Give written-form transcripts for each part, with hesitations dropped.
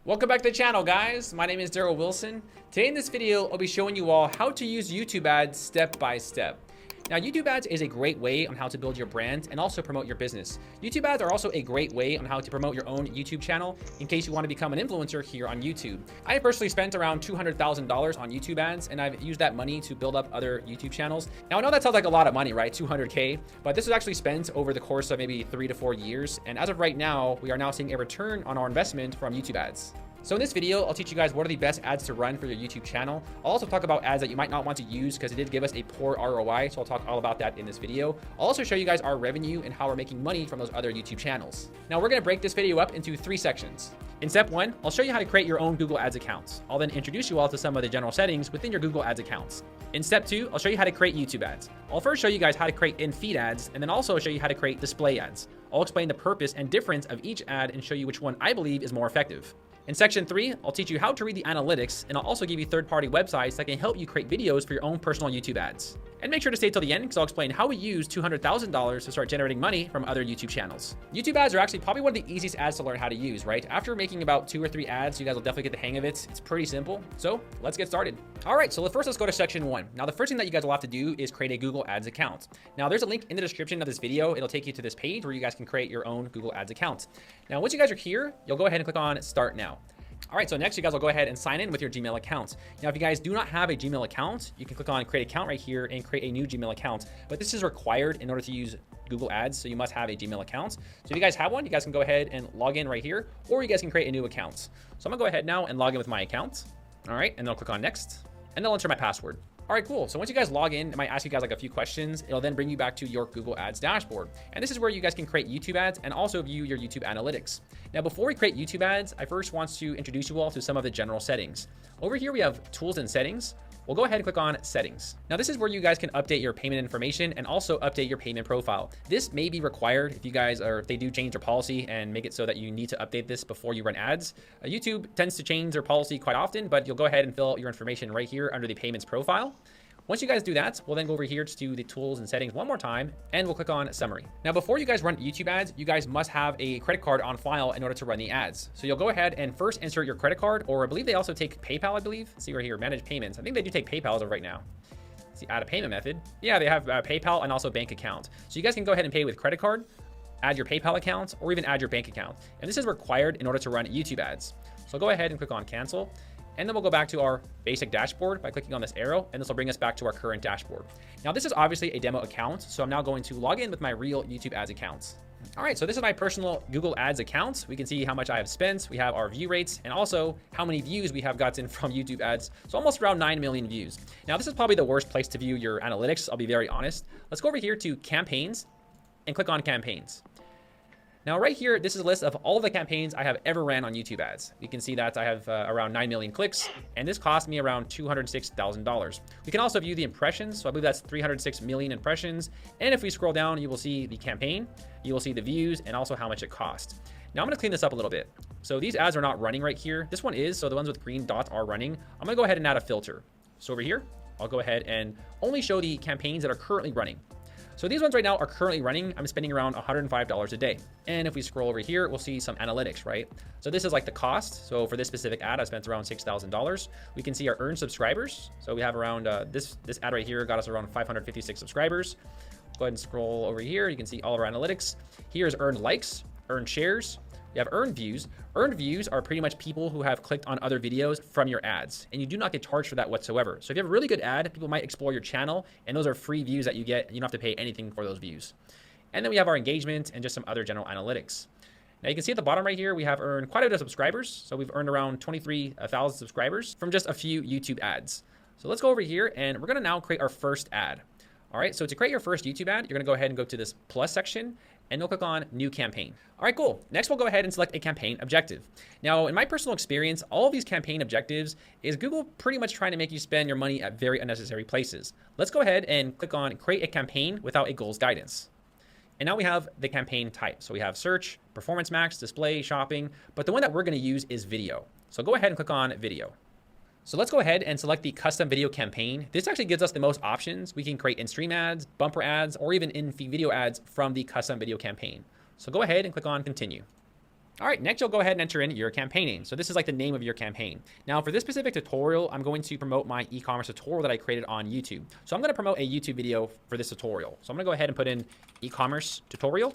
Welcome back to the channel, guys. My name is Daryl Wilson. Today in this video, I'll be showing you all how to use YouTube ads step by step. Now, YouTube ads is a great way on how to build your brand and also promote your business. YouTube ads are also a great way on how to promote your own YouTube channel in case you want to become an influencer here on YouTube. I personally spent around $200,000 on YouTube ads, and I've used that money to build up other YouTube channels. Now, I know that sounds like a lot of money, right? 200K, but this was actually spent over the course of maybe 3 to 4 years. And as of right now, we are now seeing a return on our investment from YouTube ads. So in this video, I'll teach you guys what are the best ads to run for your YouTube channel. I'll also talk about ads that you might not want to use because it did give us a poor ROI. So I'll talk all about that in this video. I'll also show you guys our revenue and how we're making money from those other YouTube channels. Now we're going to break this video up into 3 sections. In step 1, I'll show you how to create your own Google Ads accounts. I'll then introduce you all to some of the general settings within your Google Ads accounts. In step 2, I'll show you how to create YouTube ads. I'll first show you guys how to create in-feed ads, and then also show you how to create display ads. I'll explain the purpose and difference of each ad and show you which one I believe is more effective. In section 3, I'll teach you how to read the analytics, and I'll also give you third-party websites that can help you create videos for your own personal YouTube ads. And make sure to stay till the end because I'll explain how we use $200,000 to start generating money from other YouTube channels. YouTube ads are actually probably one of the easiest ads to learn how to use, right? After making about 2 or 3 ads, you guys will definitely get the hang of it. It's pretty simple. So let's get started. All right, so first let's go to section 1. Now the first thing that you guys will have to do is create a Google Ads account. Now there's a link in the description of this video. It'll take you to this page where you guys can create your own Google Ads account. Now once you guys are here, you'll go ahead and click on Start Now. All right, so next you guys will go ahead and sign in with your Gmail account. Now, if you guys do not have a Gmail account, you can click on create account right here and create a new Gmail account. But this is required in order to use Google Ads, so you must have a Gmail account. So if you guys have one, you guys can go ahead and log in right here, or you guys can create a new account. So I'm gonna go ahead now and log in with my account. All right, and then I'll click on next, and then I'll enter my password. All right, cool. So once you guys log in, it might ask you guys like a few questions. It'll then bring you back to your Google Ads dashboard. And this is where you guys can create YouTube ads and also view your YouTube analytics. Now, before we create YouTube ads, I first want to introduce you all to some of the general settings. Over here, we have tools and settings. We'll go ahead and click on settings. Now, this is where you guys can update your payment information and also update your payment profile. This may be required if you guys if they do change their policy and make it so that you need to update this before you run ads. YouTube tends to change their policy quite often, but you'll go ahead and fill your information right here under the payments profile. Once you guys do that, we'll then go over here to the tools and settings one more time, and we'll click on summary. Now, before you guys run YouTube ads, you guys must have a credit card on file in order to run the ads. So you'll go ahead and first insert your credit card, or I believe they also take PayPal, I believe. Let's see right here, manage payments. I think they do take PayPal as of right now. Let's see, add a payment method. Yeah, they have PayPal and also bank account. So you guys can go ahead and pay with credit card, add your PayPal account, or even add your bank account. And this is required in order to run YouTube ads. So go ahead and click on cancel. And then we'll go back to our basic dashboard by clicking on this arrow, and this will bring us back to our current dashboard. Now, this is obviously a demo account, so I'm now going to log in with my real YouTube ads account. All right, so this is my personal Google Ads account. We can see how much I have spent. We have our view rates and also how many views we have gotten from YouTube ads. So almost around 9 million views. Now, this is probably the worst place to view your analytics. I'll be very honest. Let's go over here to campaigns and click on campaigns. Now, right here, this is a list of all the campaigns I have ever ran on YouTube ads. You can see that I have around 9 million clicks, and this cost me around $206,000. We can also view the impressions. So I believe that's 306 million impressions. And if we scroll down, you will see the campaign, you will see the views, and also how much it cost. Now I'm gonna clean this up a little bit. So these ads are not running right here. This one is, so the ones with green dots are running. I'm gonna go ahead and add a filter. So over here, I'll go ahead and only show the campaigns that are currently running. So these ones right now are currently running. I'm spending around $105 a day. And if we scroll over here, we'll see some analytics, right? So this is like the cost. So for this specific ad, I spent around $6,000. We can see our earned subscribers. So we have around, this ad right here got us around 556 subscribers. Go ahead and scroll over here. You can see all of our analytics. Here's earned likes, earned shares. We have earned views. Earned views are pretty much people who have clicked on other videos from your ads, and you do not get charged for that whatsoever. So if you have a really good ad, people might explore your channel, and those are free views that you get. And you don't have to pay anything for those views. And then we have our engagement and just some other general analytics. Now you can see at the bottom right here, we have earned quite a bit of subscribers. So we've earned around 23,000 subscribers from just a few YouTube ads. So let's go over here, and we're gonna now create our first ad. All right, so to create your first YouTube ad, you're gonna go ahead and go to this plus section, and you'll click on new campaign. All right, cool. Next, we'll go ahead and select a campaign objective. Now, in my personal experience, all of these campaign objectives is Google pretty much trying to make you spend your money at very unnecessary places. Let's go ahead and click on create a campaign without a goals guidance. And now we have the campaign type. So we have search, performance max, display, shopping, but the one that we're gonna use is video. So go ahead and click on video. So let's go ahead and select the custom video campaign. This actually gives us the most options. We can create in-stream ads, bumper ads, or even in-feed video ads from the custom video campaign. So go ahead and click on continue. All right, next you'll go ahead and enter in your campaign name. So this is like the name of your campaign. Now for this specific tutorial, I'm going to promote my e-commerce tutorial that I created on YouTube. So I'm going to promote a YouTube video for this tutorial. So I'm going to go ahead and put in e-commerce tutorial.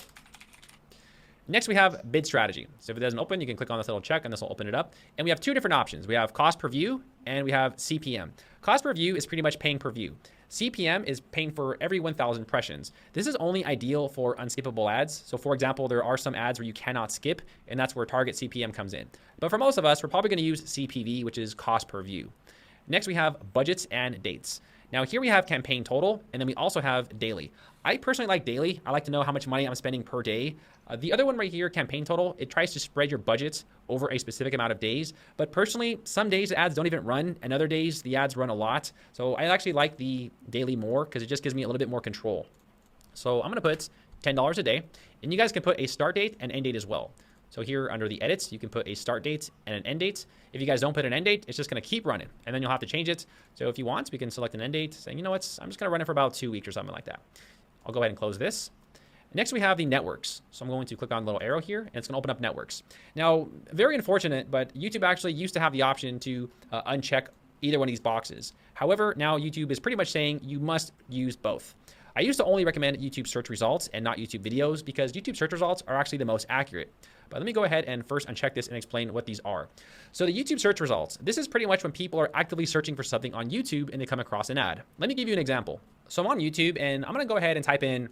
Next, we have bid strategy. So if it doesn't open, you can click on this little check and this will open it up. And we have two different options. We have cost per view and we have CPM. Cost per view is pretty much paying per view. CPM is paying for every 1,000 impressions. This is only ideal for unskippable ads. So for example, there are some ads where you cannot skip, and that's where target CPM comes in. But for most of us, we're probably going to use CPV, which is cost per view. Next, we have budgets and dates. Now here we have campaign total, and then we also have daily. I personally like daily. I like to know how much money I'm spending per day. The other one right here, campaign total, it tries to spread your budgets over a specific amount of days. But personally, some days the ads don't even run, and other days the ads run a lot. So I actually like the daily more because it just gives me a little bit more control. So I'm going to put $10 a day, and you guys can put a start date and end date as well. So here under the edits, you can put a start date and an end date. If you guys don't put an end date, it's just going to keep running, and then you'll have to change it. So if you want, we can select an end date, saying, you know what, I'm just going to run it for about 2 weeks or something like that. I'll go ahead and close this. Next, we have the networks. So I'm going to click on the little arrow here, and it's going to open up networks. Now, very unfortunate, but YouTube actually used to have the option to uncheck either one of these boxes. However, now YouTube is pretty much saying you must use both. I used to only recommend YouTube search results and not YouTube videos because YouTube search results are actually the most accurate. But let me go ahead and first uncheck this and explain what these are. So the YouTube search results, this is pretty much when people are actively searching for something on YouTube and they come across an ad. Let me give you an example. So I'm on YouTube and I'm going to go ahead and type in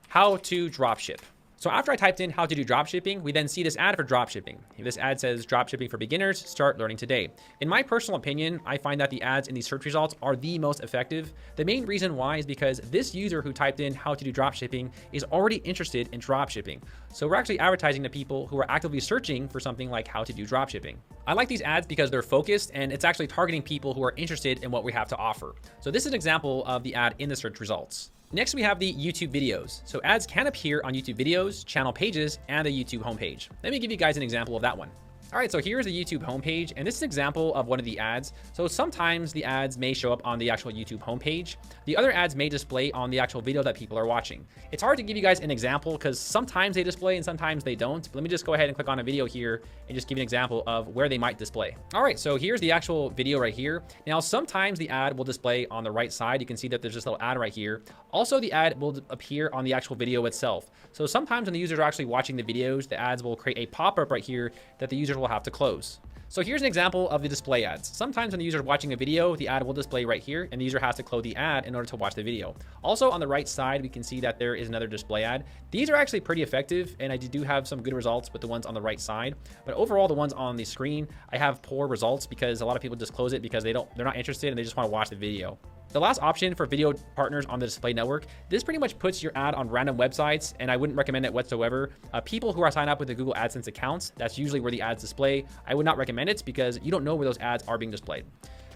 how to dropship. So after I typed in how to do dropshipping, we then see this ad for dropshipping. This ad says dropshipping for beginners, start learning today. In my personal opinion, I find that the ads in these search results are the most effective. The main reason why is because this user who typed in how to do dropshipping is already interested in dropshipping. So we're actually advertising to people who are actively searching for something like how to do dropshipping. I like these ads because they're focused and it's actually targeting people who are interested in what we have to offer. So this is an example of the ad in the search results. Next, we have the YouTube videos. So ads can appear on YouTube videos, channel pages, and the YouTube homepage. Let me give you guys an example of that one. All right, so here's a YouTube homepage, and this is an example of one of the ads. So sometimes the ads may show up on the actual YouTube homepage. The other ads may display on the actual video that people are watching. It's hard to give you guys an example because sometimes they display and sometimes they don't. But let me just go ahead and click on a video here and just give you an example of where they might display. All right, so here's the actual video right here. Now, sometimes the ad will display on the right side. You can see that there's this little ad right here. Also, the ad will appear on the actual video itself. So sometimes when the users are actually watching the videos, the ads will create a pop-up right here that the users will have to close. So here's an example of the display ads. Sometimes when the user is watching a video, the ad will display right here and the user has to close the ad in order to watch the video. Also on the right side, we can see that there is another display ad. These are actually pretty effective and I do have some good results with the ones on the right side. But overall, the ones on the screen, I have poor results because a lot of people just close it because they're not interested and they just want to watch the video. The last option for video partners on the display network, this pretty much puts your ad on random websites, and I wouldn't recommend it whatsoever. People who are signed up with the Google AdSense accounts, that's usually where the ads display. I would not recommend it because you don't know where those ads are being displayed.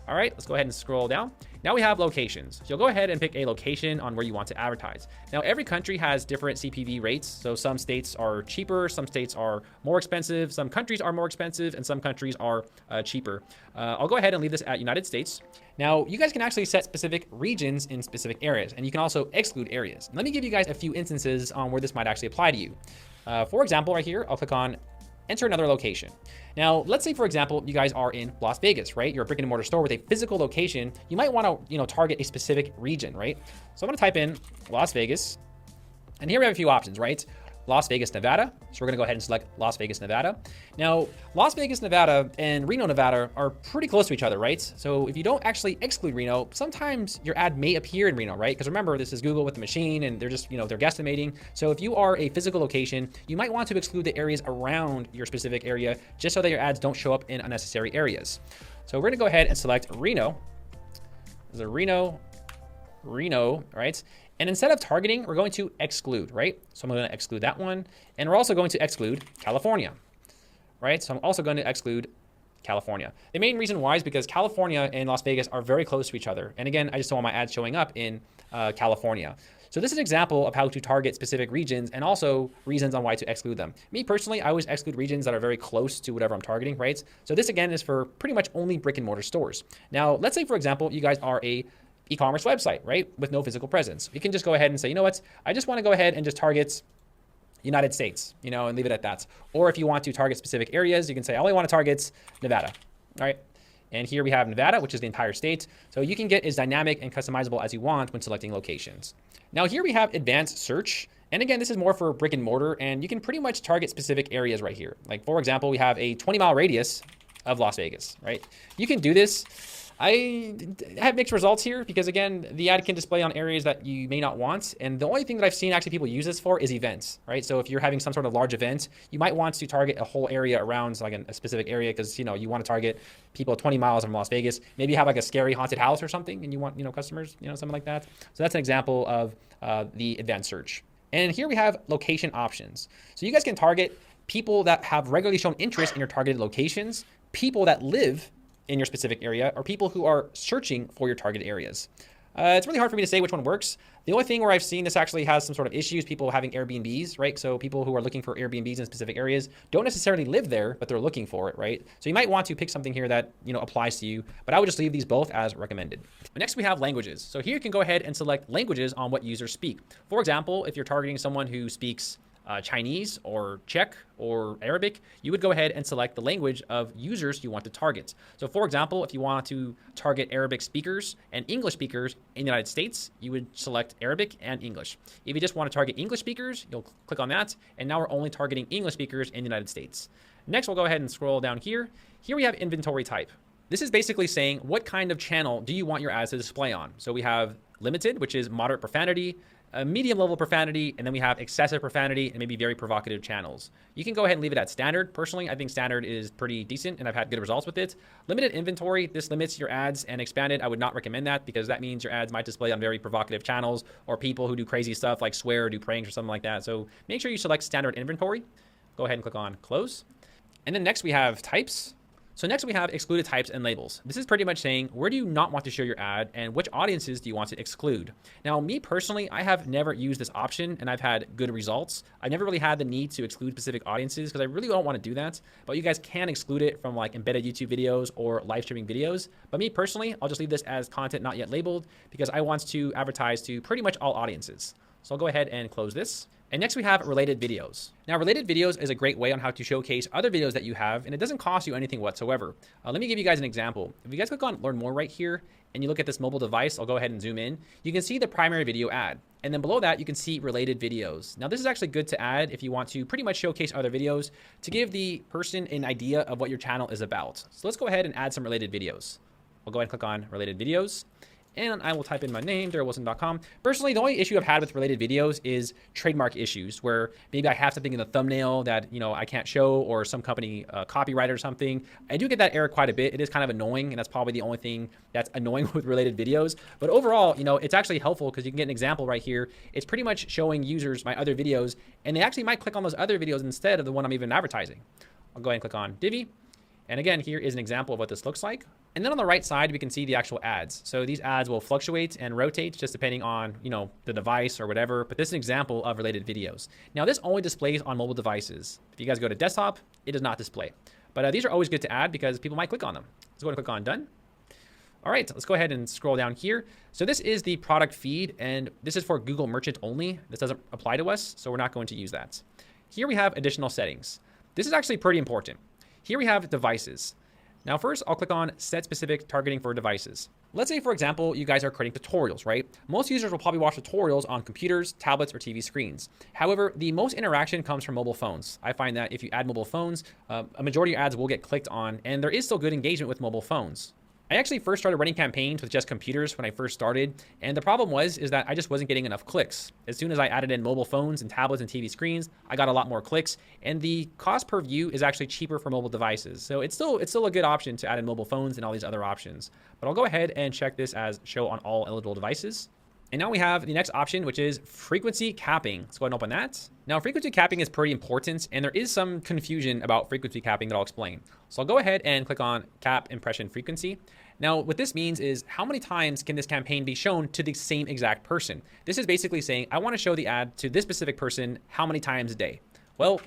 All right, let's go ahead and scroll down. Now we have locations. So you'll go ahead and pick a location on where you want to advertise. Now every country has different CPV rates. So some states are cheaper, some states are more expensive, some countries are more expensive, and some countries are cheaper. I'll go ahead and leave this at United States. Now you guys can actually set specific regions in specific areas, and you can also exclude areas. Let me give you guys a few instances on where this might actually apply to you. For example, right here, I'll click on enter another location. Now, let's say, for example, you guys are in Las Vegas, right? You're a brick and mortar store with a physical location. You might want to, target a specific region, right? So I'm going to type in Las Vegas, and here we have a few options, right? Las Vegas, Nevada. So we're going to go ahead and select Las Vegas, Nevada. Now, Las Vegas, Nevada and Reno, Nevada are pretty close to each other, right? So if you don't actually exclude Reno, sometimes your ad may appear in Reno, right? Because remember, this is Google with the machine and they're just, they're guesstimating. So if you are a physical location, you might want to exclude the areas around your specific area just so that your ads don't show up in unnecessary areas. So we're going to go ahead and select Reno. There's a Reno, right? And instead of targeting, we're going to exclude, right? So I'm going to exclude that one. And we're also going to exclude California, right? So I'm also going to exclude California. The main reason why is because California and Las Vegas are very close to each other. And again, I just don't want my ads showing up in California. So this is an example of how to target specific regions and also reasons on why to exclude them. Me personally, I always exclude regions that are very close to whatever I'm targeting, right? So this again is for pretty much only brick and mortar stores. Now, let's say, for example, you guys are a e-commerce website, right? With no physical presence. You can just go ahead and say, you know what? I just want to go ahead and just target United States, you know, and leave it at that. Or if you want to target specific areas, you can say, I only want to target Nevada, all right? And here we have Nevada, which is the entire state. So you can get as dynamic and customizable as you want when selecting locations. Now here we have advanced search. And again, this is more for brick and mortar, and you can pretty much target specific areas right here. Like for example, we have a 20-mile radius of Las Vegas, right? You can do this. I have mixed results here because again, the ad can display on areas that you may not want. And the only thing that I've seen actually people use this for is events, right? So if you're having some sort of large event, you might want to target a whole area around like a specific area because, you know, you want to target people 20 miles from Las Vegas. Maybe you have like a scary haunted house or something and you want, you know, customers, you know, something like that. So that's an example of the advanced search. And here we have location options. So you guys can target people that have regularly shown interest in your targeted locations, people that live in your specific area, or people who are searching for your target areas. It's really hard for me to say which one works. The only thing where I've seen this actually has some sort of issues, people having Airbnbs, right? So people who are looking for Airbnbs in specific areas don't necessarily live there, but they're looking for it, right? So you might want to pick something here that, you know, applies to you, but I would just leave these both as recommended. Next, we have languages. So here you can go ahead and select languages on what users speak. For example, if you're targeting someone who speaks Chinese or Czech or Arabic, you would go ahead and select the language of users you want to target. So for example, if you want to target Arabic speakers and English speakers in the United States, you would select Arabic and English. If you just want to target English speakers, you'll click on that. And now we're only targeting English speakers in the United States. Next, we'll go ahead and scroll down here. Here we have inventory type. This is basically saying what kind of channel do you want your ads to display on? So we have limited, which is moderate profanity, a medium level profanity, and then we have excessive profanity and maybe very provocative channels. You can go ahead and leave it at standard. Personally, I think standard is pretty decent and I've had good results with it. Limited inventory, this limits your ads, and expanded, I would not recommend that because that means your ads might display on very provocative channels or people who do crazy stuff like swear or do pranks or something like that. So make sure you select standard inventory. Go ahead and click on close. And then next we have types. So next we have excluded types and labels. This is pretty much saying where do you not want to show your ad and which audiences do you want to exclude. Now me personally, I have never used this option and I've had good results. I've never really had the need to exclude specific audiences because I really don't want to do that, but you guys can exclude it from like embedded YouTube videos or live streaming videos. But me personally, I'll just leave this as content not yet labeled because I want to advertise to pretty much all audiences. So I'll go ahead and close this. And next we have related videos. Now related videos is a great way on how to showcase other videos that you have, and it doesn't cost you anything whatsoever. Let me give you guys an example. If you guys click on learn more right here and you look at this mobile device, I'll go ahead and zoom in. You can see the primary video ad. And then below that, you can see related videos. Now this is actually good to add if you want to pretty much showcase other videos to give the person an idea of what your channel is about. So let's go ahead and add some related videos. We'll go ahead and click on related videos. And I will type in my name, darrellwilson.com. Personally, the only issue I've had with related videos is trademark issues where maybe I have something in the thumbnail that, you know, I can't show or some company copyright or something. I do get that error quite a bit. It is kind of annoying, and that's probably the only thing that's annoying with related videos. But overall, you know, it's actually helpful because you can get an example right here. It's pretty much showing users my other videos, and they actually might click on those other videos instead of the one I'm even advertising. I'll go ahead and click on Divi. And again, here is an example of what this looks like. And then on the right side, we can see the actual ads. So these ads will fluctuate and rotate just depending on, you know, the device or whatever. But this is an example of related videos. Now this only displays on mobile devices. If you guys go to desktop, it does not display. But these are always good to add because people might click on them. Let's go ahead and click on done. All right, let's go ahead and scroll down here. So this is the product feed, and this is for Google Merchant only. This doesn't apply to us, so we're not going to use that. Here we have additional settings. This is actually pretty important. Here we have devices. Now first, I'll click on set specific targeting for devices. Let's say, for example, you guys are creating tutorials, right? Most users will probably watch tutorials on computers, tablets, or TV screens. However, the most interaction comes from mobile phones. I find that if you add mobile phones, a majority of your ads will get clicked on, and there is still good engagement with mobile phones. I actually first started running campaigns with just computers when I first started, and the problem is that I just wasn't getting enough clicks. As soon as I added in mobile phones and tablets and TV screens, I got a lot more clicks, and the cost per view is actually cheaper for mobile devices. So it's still a good option to add in mobile phones and all these other options. But I'll go ahead and check this as show on all eligible devices. And now we have the next option, which is frequency capping. Let's go ahead and open that. Now, frequency capping is pretty important, and there is some confusion about frequency capping that I'll explain. So I'll go ahead and click on cap impression frequency. Now, what this means is how many times can this campaign be shown to the same exact person? This is basically saying, I want to show the ad to this specific person how many times a day? Well,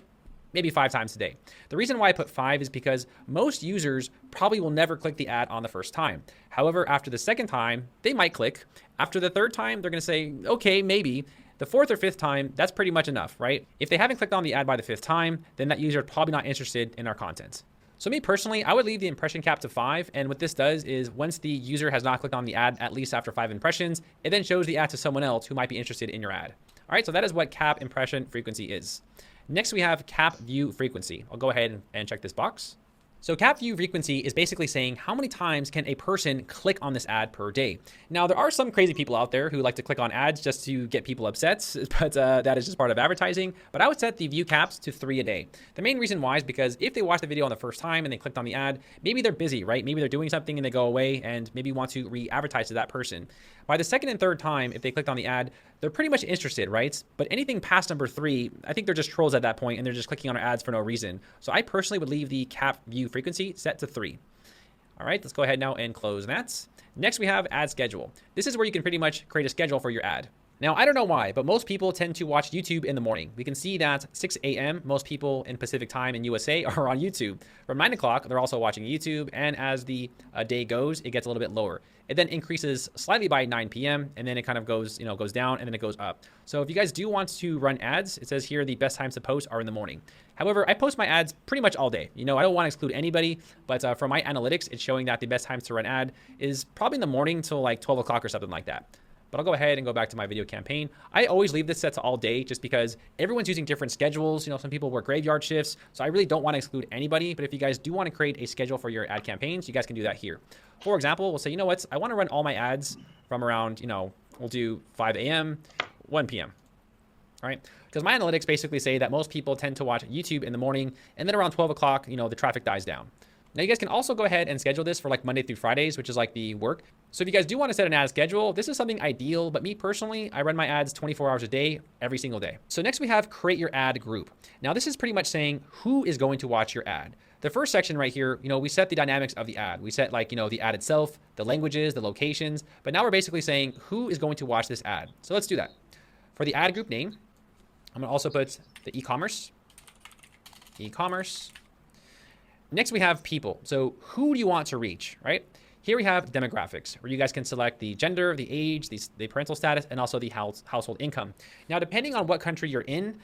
maybe 5 times a day. The reason why I put 5 is because most users probably will never click the ad on the first time. However, after the second time, they might click. After the third time, they're going to say, okay, maybe. The fourth or fifth time, that's pretty much enough, right? If they haven't clicked on the ad by the fifth time, then that user is probably not interested in our content. So me personally, I would leave the impression cap to 5. And what this does is once the user has not clicked on the ad, at least after 5 impressions, it then shows the ad to someone else who might be interested in your ad. All right, so that is what cap impression frequency is. Next, we have cap view frequency. I'll go ahead and check this box. So cap view frequency is basically saying how many times can a person click on this ad per day. Now, there are some crazy people out there who like to click on ads just to get people upset, but that is just part of advertising. But I would set the view caps to 3 a day. The main reason why is because if they watch the video on the first time and they clicked on the ad, maybe they're busy, right? Maybe they're doing something and they go away and maybe want to re-advertise to that person. By the second and third time, if they clicked on the ad, they're pretty much interested, right? But anything past number 3, I think they're just trolls at that point and they're just clicking on our ads for no reason. So I personally would leave the cap view frequency set to 3. All right, let's go ahead now and close that. Next, we have ad schedule. This is where you can pretty much create a schedule for your ad. Now, I don't know why, but most people tend to watch YouTube in the morning. We can see that 6 a.m., most people in Pacific time in USA are on YouTube. From 9 o'clock, they're also watching YouTube. And as the day goes, it gets a little bit lower. It then increases slightly by 9 p.m. and then it kind of goes, goes down and then it goes up. So if you guys do want to run ads, it says here the best times to post are in the morning. However, I post my ads pretty much all day. I don't want to exclude anybody, but from my analytics, it's showing that the best times to run ad is probably in the morning till like 12 o'clock or something like that. But I'll go ahead and go back to my video campaign. I always leave this set to all day just because everyone's using different schedules. Some people work graveyard shifts. So I really don't want to exclude anybody. But if you guys do want to create a schedule for your ad campaigns, you guys can do that here. For example, we'll say, you know what? I want to run all my ads from around, we'll do 5 a.m., 1 p.m. All right. Because my analytics basically say that most people tend to watch YouTube in the morning and then around 12 o'clock, the traffic dies down. Now you guys can also go ahead and schedule this for like Monday through Fridays, which is like the work. So if you guys do want to set an ad schedule, this is something ideal, but me personally, I run my ads 24 hours a day, every single day. So next we have create your ad group. Now this is pretty much saying who is going to watch your ad. The first section right here, we set the dynamics of the ad. We set like, the ad itself, the languages, the locations, but now we're basically saying who is going to watch this ad. So let's do that. For the ad group name, I'm gonna also put the e-commerce. Next, we have people. So who do you want to reach, right? Here we have demographics, where you guys can select the gender, the age, the parental status, and also the household income. Now, depending on what country you're in,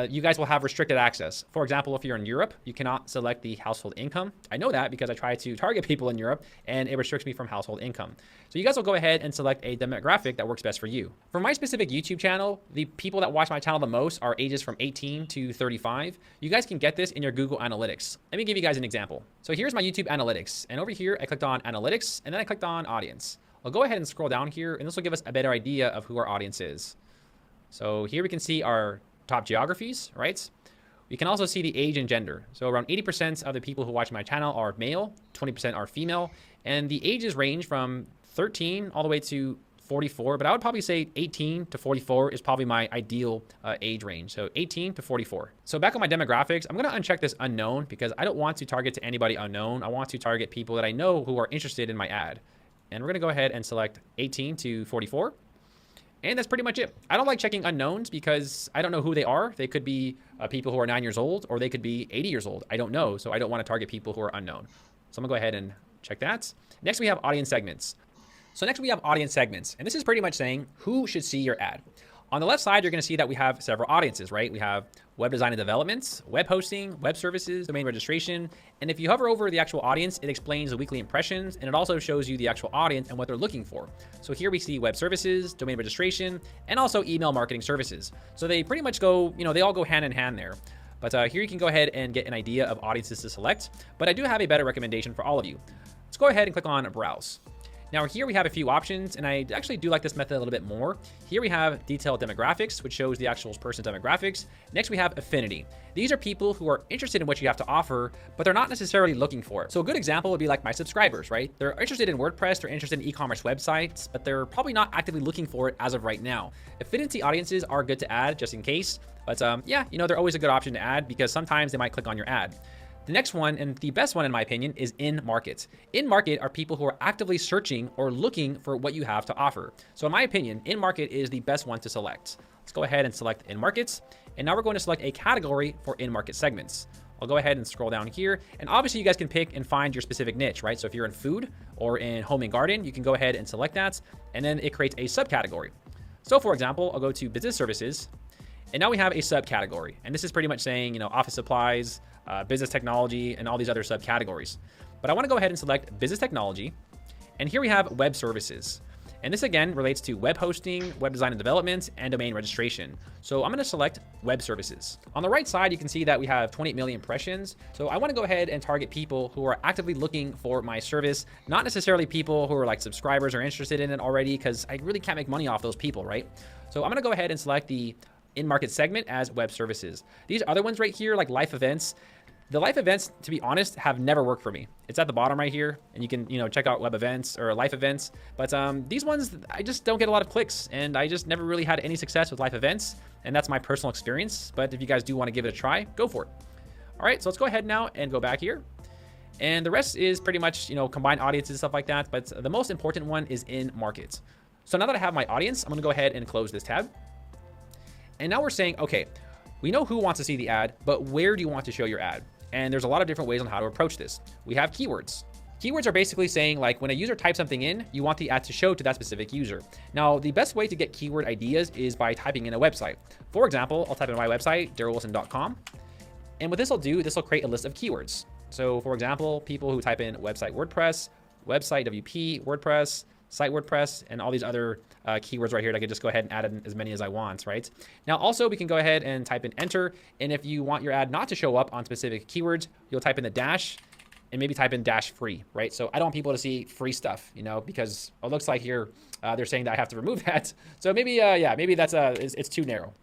you guys will have restricted access. For example, if you're in Europe, you cannot select the household income. I know that because I try to target people in Europe and it restricts me from household income. So you guys will go ahead and select a demographic that works best for you. For my specific YouTube channel, the people that watch my channel the most are ages from 18 to 35. You guys can get this in your Google Analytics. Let me give you guys an example. So here's my YouTube Analytics. And over here, I clicked on Analytics and then I clicked on Audience. I'll go ahead and scroll down here and this will give us a better idea of who our audience is. So here we can see our top geographies, right? We can also see the age and gender. So around 80% of the people who watch my channel are male, 20% are female, and the ages range from 13 all the way to 44, but I would probably say 18 to 44 is probably my ideal age range. So 18 to 44. So back on my demographics, I'm going to uncheck this unknown because I don't want to target to anybody unknown. I want to target people that I know who are interested in my ad. And we're going to go ahead and select 18 to 44. And that's pretty much it. I don't like checking unknowns because I don't know who they are. They could be people who are 9 years old or they could be 80 years old. I don't know. So I don't want to target people who are unknown. So I'm gonna go ahead and check that. Next, we have audience segments. So next we have audience segments. And this is pretty much saying who should see your ad. On the left side, you're gonna see that we have several audiences, right? We have web design and development, web hosting, web services, domain registration. And if you hover over the actual audience, it explains the weekly impressions and it also shows you the actual audience and what they're looking for. So here we see web services, domain registration, and also email marketing services. So they pretty much go, they all go hand in hand there. But here you can go ahead and get an idea of audiences to select. But I do have a better recommendation for all of you. Let's go ahead and click on Browse. Now here we have a few options, and I actually do like this method a little bit more. Here we have detailed demographics, which shows the actual person's demographics. Next we have affinity. These are people who are interested in what you have to offer, but they're not necessarily looking for it. So a good example would be like my subscribers, right? They're interested in WordPress, they're interested in e-commerce websites, but they're probably not actively looking for it as of right now. Affinity audiences are good to add just in case, but yeah, they're always a good option to add because sometimes they might click on your ad. The next one, and the best one in my opinion, is in market. In market are people who are actively searching or looking for what you have to offer. So in my opinion, in market is the best one to select. Let's go ahead and select in markets. And now we're going to select a category for in market segments. I'll go ahead and scroll down here. And obviously you guys can pick and find your specific niche, right? So if you're in food or in home and garden, you can go ahead and select that. And then it creates a subcategory. So for example, I'll go to business services, and now we have a subcategory. And this is pretty much saying, office supplies, business technology, and all these other subcategories. But I want to go ahead and select business technology. And here we have web services. And this again relates to web hosting, web design and development, and domain registration. So I'm going to select web services. On the right side, you can see that we have 28 million impressions. So I want to go ahead and target people who are actively looking for my service, not necessarily people who are like subscribers or interested in it already, because I really can't make money off those people, right? So I'm going to go ahead and select the in-market segment as web services. These other ones right here, like live events, the live events, to be honest, have never worked for me. It's at the bottom right here, and you can, check out web events or live events. But these ones, I just don't get a lot of clicks, and I just never really had any success with live events, and that's my personal experience. But if you guys do want to give it a try, go for it. All right, so let's go ahead now and go back here. And the rest is pretty much, combined audiences and stuff like that. But the most important one is in markets. So now that I have my audience, I'm going to go ahead and close this tab. And now we're saying, okay, we know who wants to see the ad, but where do you want to show your ad? And there's a lot of different ways on how to approach this. We have keywords. Keywords are basically saying, like, when a user types something in, you want the ad to show to that specific user. Now, the best way to get keyword ideas is by typing in a website. For example, I'll type in my website, darrellwilson.com. And what this will do, this will create a list of keywords. So for example, people who type in website WordPress, website WP, WordPress, site WordPress, and all these other keywords right here. I could just go ahead and add in as many as I want, right? Now, also, we can go ahead and type in enter. And if you want your ad not to show up on specific keywords, you'll type in the dash and maybe type in dash free, right? So I don't want people to see free stuff, because it looks like here they're saying that I have to remove that. So maybe, maybe that's it's too narrow.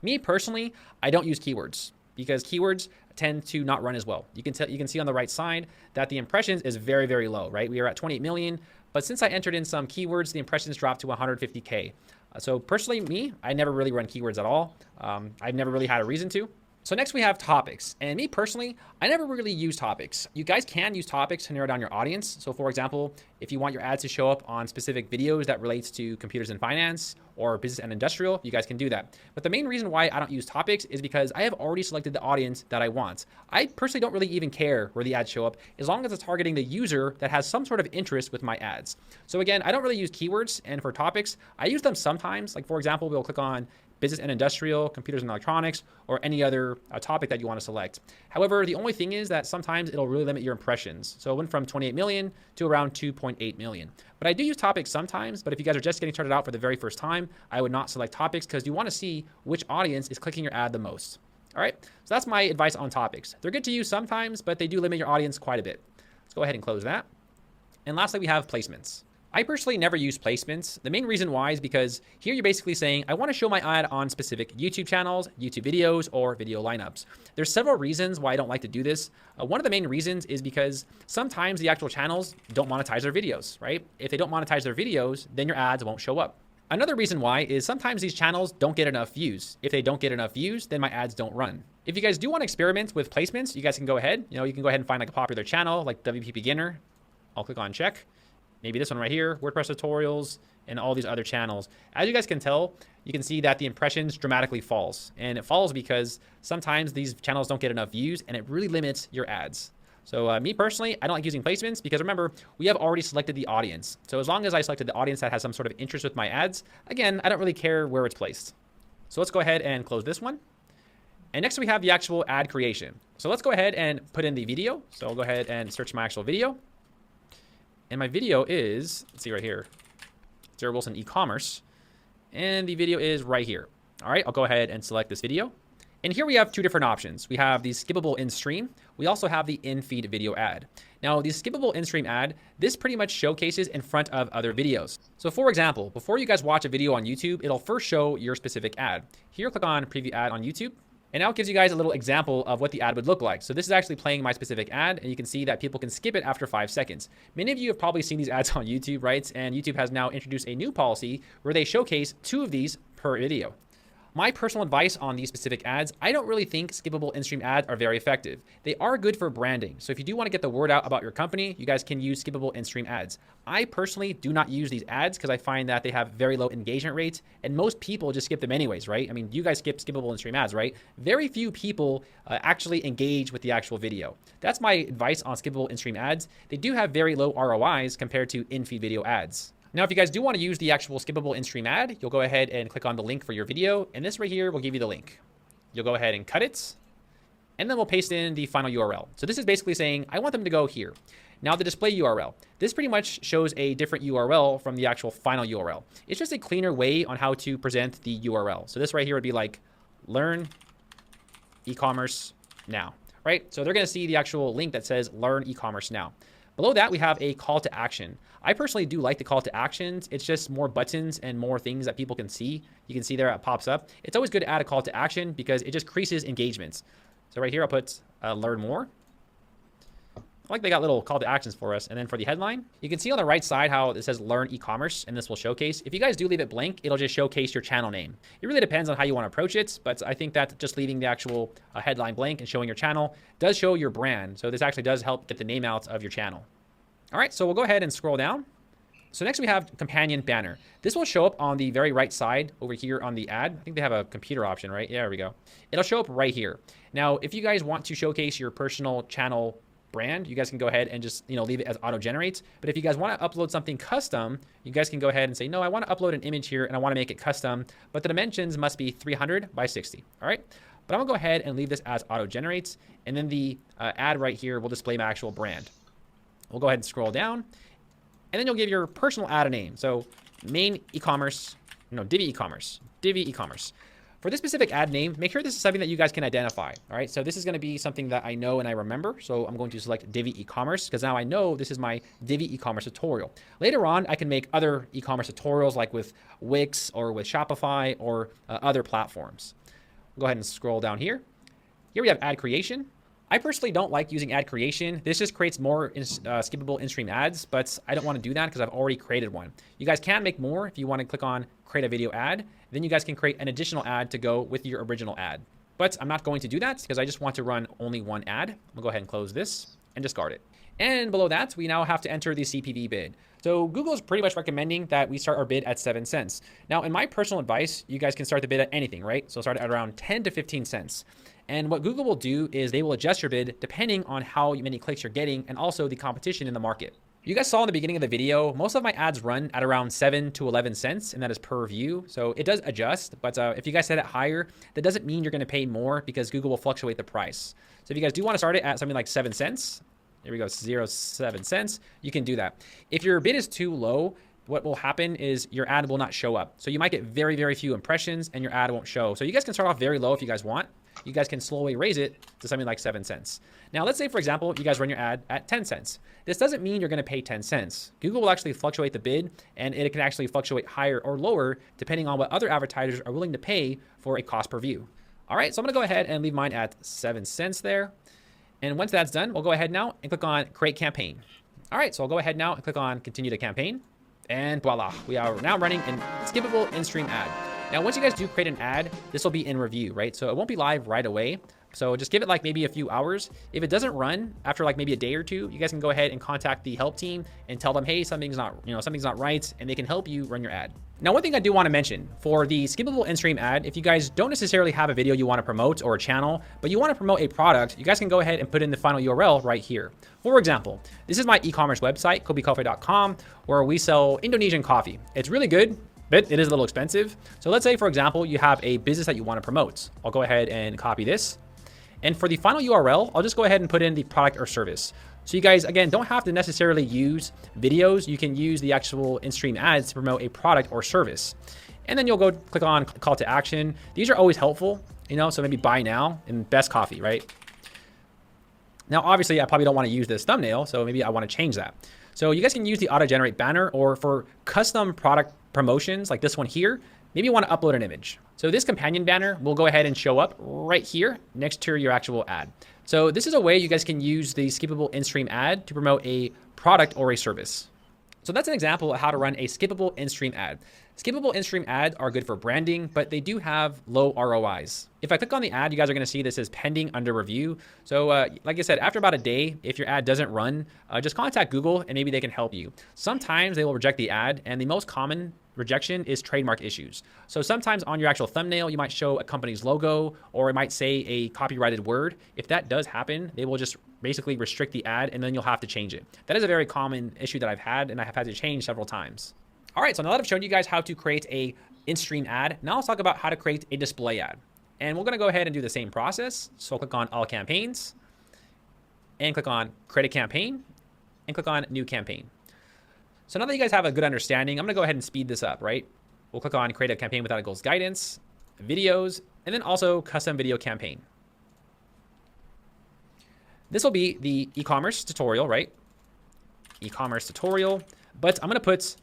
Me personally, I don't use keywords because keywords tend to not run as well. You can see on the right side that the impressions is very, very low, right? We are at 28 million. But since I entered in some keywords, the impressions dropped to 150K. So personally, I never really run keywords at all. I've never really had a reason to. So next we have topics. And me personally, I never really use topics. You guys can use topics to narrow down your audience. So for example, if you want your ads to show up on specific videos that relates to computers and finance or business and industrial, you guys can do that. But the main reason why I don't use topics is because I have already selected the audience that I want. I personally don't really even care where the ads show up as long as it's targeting the user that has some sort of interest with my ads. So again, I don't really use keywords, and for topics, I use them sometimes. Like for example, we'll click on business and industrial, computers and electronics, or any other topic that you want to select. However, the only thing is that sometimes it'll really limit your impressions. So it went from 28 million to around 2.8 million. But I do use topics sometimes, but if you guys are just getting started out for the very first time, I would not select topics because you want to see which audience is clicking your ad the most. All right, so that's my advice on topics. They're good to use sometimes, but they do limit your audience quite a bit. Let's go ahead and close that. And lastly, we have placements. I personally never use placements. The main reason why is because here you're basically saying, I want to show my ad on specific YouTube channels, YouTube videos, or video lineups. There's several reasons why I don't like to do this. One of the main reasons is because sometimes the actual channels don't monetize their videos, right? If they don't monetize their videos, then your ads won't show up. Another reason why is sometimes these channels don't get enough views. If they don't get enough views, then my ads don't run. If you guys do want to experiment with placements, you guys can go ahead. You can go ahead and find like a popular channel like WP Beginner. I'll click on check. Maybe this one right here, WordPress tutorials, and all these other channels. As you guys can tell, you can see that the impressions dramatically falls. And it falls because sometimes these channels don't get enough views, and it really limits your ads. So me personally, I don't like using placements because remember, we have already selected the audience. So as long as I selected the audience that has some sort of interest with my ads, again, I don't really care where it's placed. So let's go ahead and close this one. And next we have the actual ad creation. So let's go ahead and put in the video. So I'll go ahead and search my actual video. And my video is, let's see right here, Darrell Wilson e-commerce. And the video is right here. All right, I'll go ahead and select this video. And here we have two different options. We have the skippable in-stream. We also have the in-feed video ad. Now, the skippable in-stream ad, this pretty much showcases in front of other videos. So for example, before you guys watch a video on YouTube, it'll first show your specific ad. Here, click on preview ad on YouTube. And now it gives you guys a little example of what the ad would look like. So this is actually playing my specific ad, and you can see that people can skip it after 5 seconds. Many of you have probably seen these ads on YouTube, right? And YouTube has now introduced a new policy where they showcase 2 of these per video. My personal advice on these specific ads, I don't really think skippable in-stream ads are very effective. They are good for branding. So if you do want to get the word out about your company, you guys can use skippable in-stream ads. I personally do not use these ads because I find that they have very low engagement rates and most people just skip them anyways, right? I mean, you guys skip skippable in-stream ads, right? Very few people actually engage with the actual video. That's my advice on skippable in-stream ads. They do have very low ROIs compared to in-feed video ads. Now, if you guys do want to use the actual skippable in-stream ad, you'll go ahead and click on the link for your video. And this right here will give you the link. You'll go ahead and cut it. And then we'll paste in the final URL. So this is basically saying, I want them to go here. Now the display URL. This pretty much shows a different URL from the actual final URL. It's just a cleaner way on how to present the URL. So this right here would be like, learn e-commerce now, right? So they're going to see the actual link that says learn e-commerce now. Below that, we have a call to action. I personally do like the call to actions. It's just more buttons and more things that people can see. You can see there it pops up. It's always good to add a call to action because it just increases engagements. So right here, I'll put learn more. I like they got little call to actions for us. And then for the headline, you can see on the right side how it says learn e-commerce, and this will showcase. If you guys do leave it blank, it'll just showcase your channel name. It really depends on how you want to approach it, but I think that just leaving the actual headline blank and showing your channel does show your brand. So this actually does help get the name out of your channel. All right, so we'll go ahead and scroll down. So next we have companion banner. This will show up on the very right side over here on the ad. I think they have a computer option, right? Yeah, there we go. It'll show up right here. Now, if you guys want to showcase your personal channel brand, you guys can go ahead and just, leave it as auto generates. But if you guys want to upload something custom, you guys can go ahead and say, no, I want to upload an image here and I want to make it custom, but the dimensions must be 300 by 60. All right. But I'm gonna go ahead and leave this as auto generates. And then the ad right here will display my actual brand. We'll go ahead and scroll down, and then you'll give your personal ad a name. So main e-commerce, Divi e-commerce, Divi e-commerce. For this specific ad name, make sure this is something that you guys can identify. All right, so this is going to be something that I know and I remember. So I'm going to select Divi e-commerce because now I know this is my Divi e-commerce tutorial. Later on, I can make other e-commerce tutorials like with Wix or with Shopify or other platforms. We'll go ahead and scroll down here. Here we have ad creation. I personally don't like using ad creation. This just creates more skippable in-stream ads, but I don't want to do that because I've already created one. You guys can make more if you want to click on create a video ad. Then you guys can create an additional ad to go with your original ad. But I'm not going to do that because I just want to run only one ad. I'll go ahead and close this and discard it. And below that, we now have to enter the CPV bid. So Google is pretty much recommending that we start our bid at 7 cents. Now, in my personal advice, you guys can start the bid at anything, right? So start at around 10 to 15 cents. And what Google will do is they will adjust your bid depending on how many clicks you're getting and also the competition in the market. You guys saw in the beginning of the video, most of my ads run at around 7 to 11 cents, and that is per view. So it does adjust, but if you guys set it higher, that doesn't mean you're gonna pay more because Google will fluctuate the price. So if you guys do wanna start it at something like 7 cents, here we go, 0.7 cents, you can do that. If your bid is too low, what will happen is your ad will not show up. So you might get very, very few impressions and your ad won't show. So you guys can start off very low if you guys want. You guys can slowly raise it to something like 7 cents. Now, let's say, for example, you guys run your ad at 10 cents. This doesn't mean you're going to pay 10 cents. Google will actually fluctuate the bid, and it can actually fluctuate higher or lower depending on what other advertisers are willing to pay for a cost per view. All right, so I'm going to go ahead and leave mine at 7 cents there. And once that's done, we'll go ahead now and click on Create Campaign. All right, so I'll go ahead now and click on Continue the Campaign. And voila, we are now running an skippable in-stream ad. Now, once you guys do create an ad, this will be in review, right? So it won't be live right away. So just give it like maybe a few hours. If it doesn't run after like maybe a day or two, you guys can go ahead and contact the help team and tell them, hey, something's not right, and they can help you run your ad. Now, one thing I do want to mention for the skippable in-stream ad, if you guys don't necessarily have a video you want to promote or a channel, but you want to promote a product, you guys can go ahead and put in the final URL right here. For example, this is my e-commerce website, kobecoffee.com, where we sell Indonesian coffee. It's really good, but it is a little expensive. So let's say, for example, you have a business that you want to promote. I'll go ahead and copy this. And for the final URL, I'll just go ahead and put in the product or service. So you guys, again, don't have to necessarily use videos. You can use the actual in-stream ads to promote a product or service. And then you'll go click on call to action. These are always helpful, so maybe buy now and best coffee, right? Now, obviously, I probably don't want to use this thumbnail, so maybe I want to change that. So you guys can use the auto-generate banner, or for custom product promotions like this one here, maybe you want to upload an image. So this companion banner will go ahead and show up right here next to your actual ad. So this is a way you guys can use the skippable in-stream ad to promote a product or a service. So that's an example of how to run a skippable in-stream ad. Skippable in-stream ads are good for branding, but they do have low ROIs. If I click on the ad, you guys are going to see this is pending under review. So like I said, after about a day, if your ad doesn't run, just contact Google and maybe they can help you. Sometimes they will reject the ad, and the most common rejection is trademark issues. So sometimes on your actual thumbnail, you might show a company's logo, or it might say a copyrighted word. If that does happen, they will just basically restrict the ad, and then you'll have to change it. That is a very common issue that I've had, and I have had to change several times. All right, so now that I've shown you guys how to create a in-stream ad, now let's talk about how to create a display ad. And we're gonna go ahead and do the same process. So I'll click on all campaigns and click on create a campaign and click on new campaign. So now that you guys have a good understanding, I'm gonna go ahead and speed this up, right? We'll click on create a campaign without a goals guidance, videos, and then also custom video campaign. This will be the e-commerce tutorial, right? E-commerce tutorial, but I'm gonna put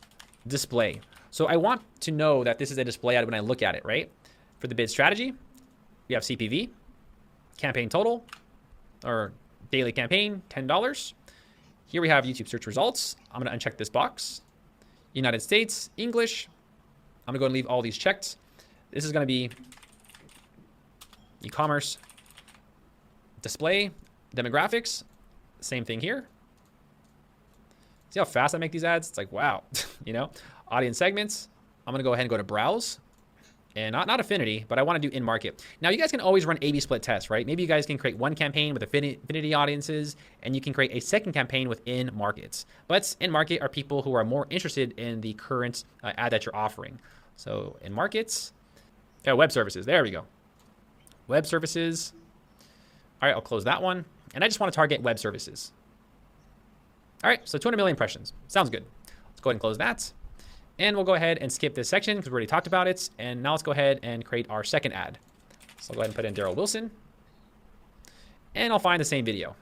display. So I want to know that this is a display ad when I look at it, right? For the bid strategy, we have CPV, campaign total, or daily campaign, $10. Here we have YouTube search results. I'm gonna uncheck this box. United States, English. I'm gonna go and leave all these checked. This is gonna be e-commerce, display, demographics, same thing here. See how fast I make these ads? It's like, wow, you know, audience segments. I'm gonna go ahead and go to browse and not affinity, but I wanna do in market. Now you guys can always run A/B split tests, right? Maybe you guys can create one campaign with affinity audiences and you can create a second campaign with in markets. But in market are people who are more interested in the current ad that you're offering. So in markets, web services, there we go. Web services. All right, I'll close that one. And I just wanna target web services. All right, so 200 million impressions. Sounds good. Let's go ahead and close that. And we'll go ahead and skip this section because we already talked about it. And now let's go ahead and create our second ad. So I'll go ahead and put in Daryl Wilson. And I'll find the same video.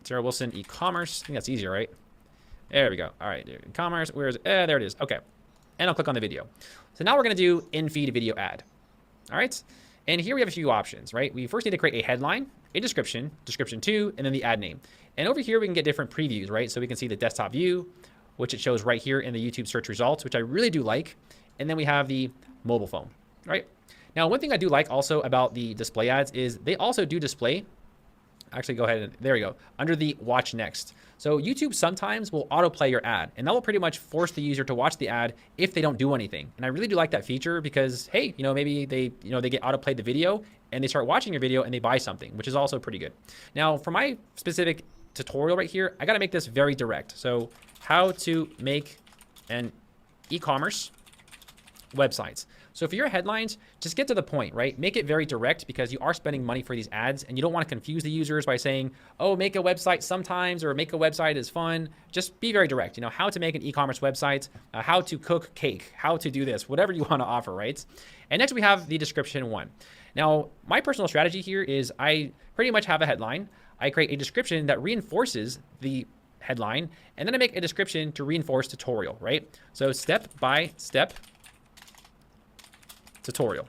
Daryl Wilson e-commerce. I think that's easier, right? There we go. All right, e-commerce. Where is it? There it is. Okay. And I'll click on the video. So now we're going to do in-feed video ad. All right. And here we have a few options, right? We first need to create a headline, a description, description 2, and then the ad name. And over here, we can get different previews, right? So we can see the desktop view, which it shows right here in the YouTube search results, which I really do like. And then we have the mobile phone, right? Now, one thing I do like also about the display ads is they also do display. Actually, go ahead and there we go. Under the watch next. So YouTube sometimes will autoplay your ad and that will pretty much force the user to watch the ad if they don't do anything. And I really do like that feature because, hey, you know, maybe they get autoplayed the video and they start watching your video and they buy something, which is also pretty good. Now for my specific tutorial right here, I got to make this very direct. So how to make an e-commerce websites. So for your headlines, just get to the point, right? Make it very direct because you are spending money for these ads and you don't want to confuse the users by saying, oh, make a website sometimes or make a website is fun. Just be very direct, you know, how to make an e-commerce website, how to cook cake, how to do this, whatever you want to offer, right? And next we have the description one. Now, my personal strategy here is I pretty much have a headline. I create a description that reinforces the headline, and then I make a description to reinforce tutorial, right? So step by step tutorial.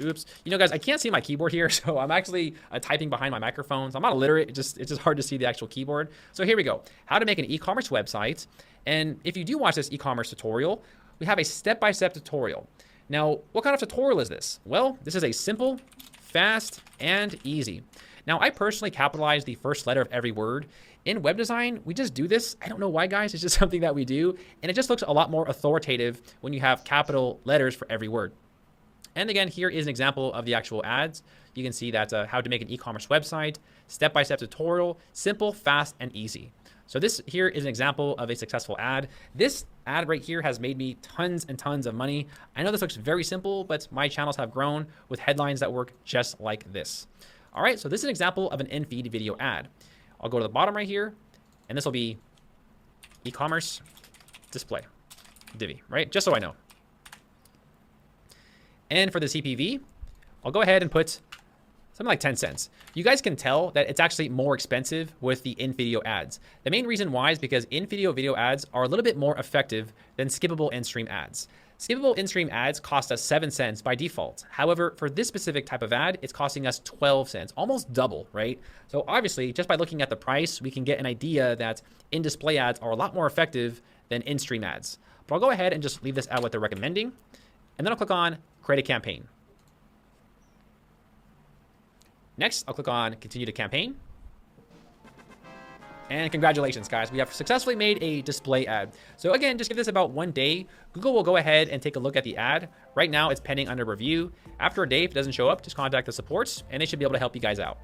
Oops. You know, guys, I can't see my keyboard here, so I'm actually typing behind my microphone. So I'm not illiterate. It's just hard to see the actual keyboard. So here we go. How to make an e-commerce website. And if you do watch this e-commerce tutorial, we have a step-by-step tutorial. Now, what kind of tutorial is this? Well, this is a simple, fast, and easy. Now, I personally capitalize the first letter of every word. In web design, we just do this. I don't know why, guys. It's just something that we do. And it just looks a lot more authoritative when you have capital letters for every word. And again, here is an example of the actual ads. You can see that how to make an e-commerce website, step-by-step tutorial, simple, fast, and easy. So this here is an example of a successful ad. This ad right here has made me tons and tons of money. I know this looks very simple, but my channels have grown with headlines that work just like this. All right, so this is an example of an in-feed video ad. I'll go to the bottom right here, and this will be e-commerce display, Divi, right? Just so I know. And for the CPV, I'll go ahead and put something like 10 cents. You guys can tell that it's actually more expensive with the in-video ads. The main reason why is because in-video ads are a little bit more effective than skippable in-stream ads. Skippable in-stream ads cost us 7 cents by default. However, for this specific type of ad, it's costing us 12 cents, almost double, right? So obviously, just by looking at the price, we can get an idea that in-display ads are a lot more effective than in-stream ads. But I'll go ahead and just leave this at what they're recommending. And then I'll click on create a campaign. Next, I'll click on continue to campaign. And congratulations, guys. We have successfully made a display ad. So again, just give this about 1 day. Google will go ahead and take a look at the ad. Right now, it's pending under review. After a day, if it doesn't show up, just contact the supports and they should be able to help you guys out.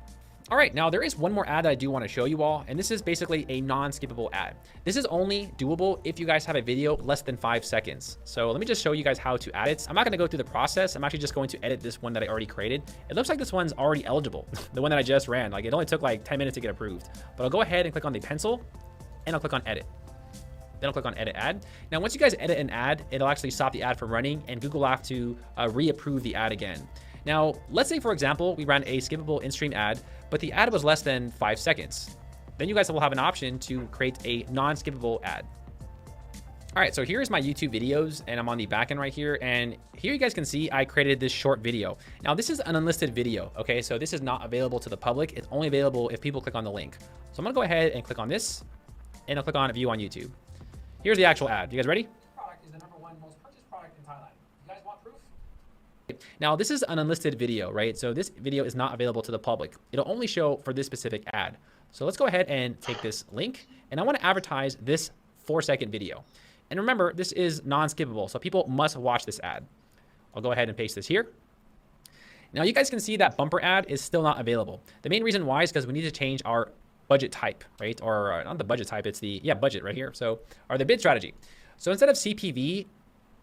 All right, now there is one more ad that I do want to show you all, and this is basically a non-skippable ad. This is only doable if you guys have a video less than 5 seconds. So let me just show you guys how to add it. I'm not going to go through the process. I'm actually just going to edit this one that I already created. It looks like this one's already eligible, the one that I just ran. Like it only took like 10 minutes to get approved. But I'll go ahead and click on the pencil, and I'll click on edit. Then I'll click on edit ad. Now, once you guys edit an ad, it'll actually stop the ad from running, and Google will have to reapprove the ad again. Now, let's say, for example, we ran a skippable in-stream ad, but the ad was less than 5 seconds. Then you guys will have an option to create a non-skippable ad. All right, so here's my YouTube videos, and I'm on the back end right here. And here you guys can see I created this short video. Now, this is an unlisted video, okay? So this is not available to the public. It's only available if people click on the link. So I'm gonna go ahead and click on this, and I'll click on view on YouTube. Here's the actual ad. You guys ready? This product is the #1 most purchased product in Thailand. You guys want proof? Now, this is an unlisted video, right? So this video is not available to the public. It'll only show for this specific ad. So let's go ahead and take this link, and I want to advertise this 4-second video. And remember, this is non-skippable, so people must watch this ad. I'll go ahead and paste this here. Now, you guys can see that bumper ad is still not available. The main reason why is because we need to change our budget type, right? Or not the budget type, it's the, budget right here. So, or the bid strategy. So instead of CPV,